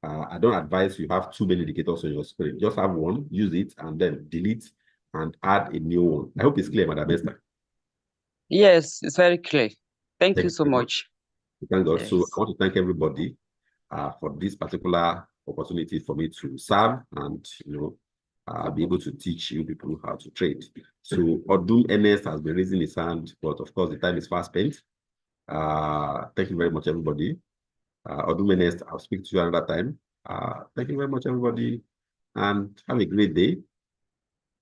I don't advise you have too many indicators on your screen. Just have one, use it, and then delete and add a new one. I hope it's clear, Madam Esther. Yes, it's very clear. Thank you so much. Thank God. Yes. So I want to thank everybody for this particular opportunity for me to serve and, be able to teach you people how to trade. So Odum Ernest has been raising his hand, but of course the time is fast spent. Thank you very much, everybody. Odum Ernest, I'll speak to you another time. Thank you very much, everybody, and have a great day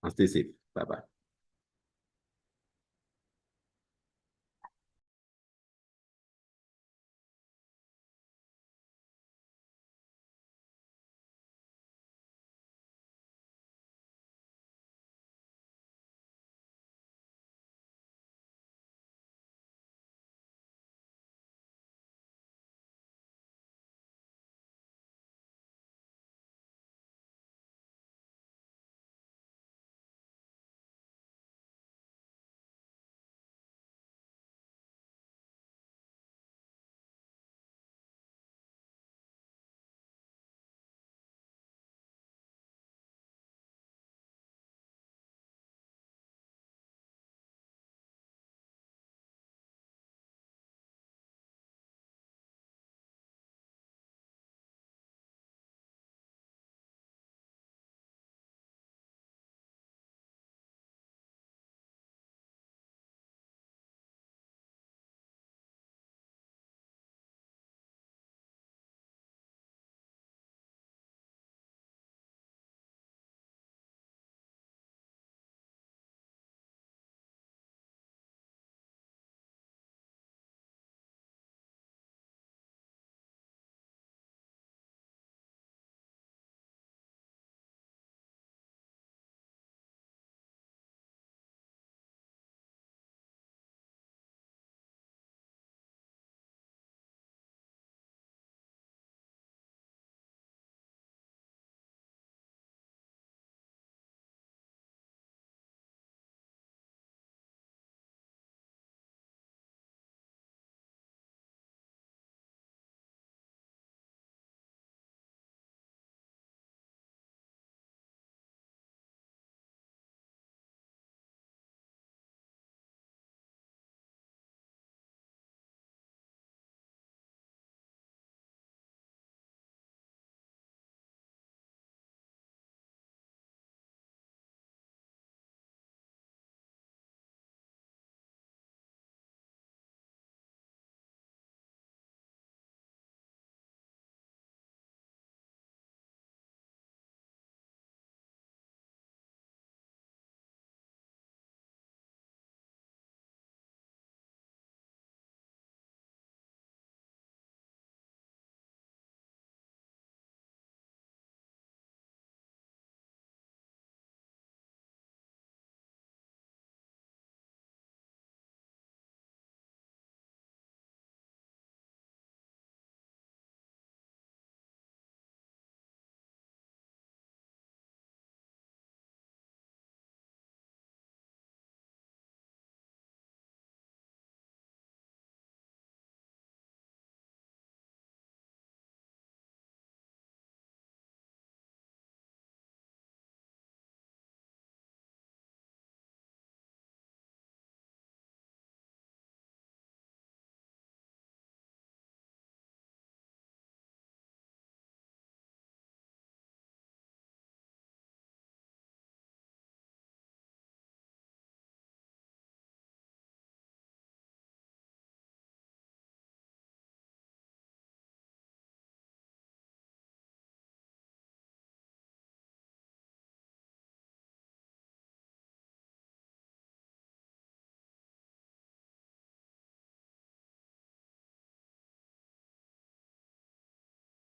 and stay safe. Bye-bye.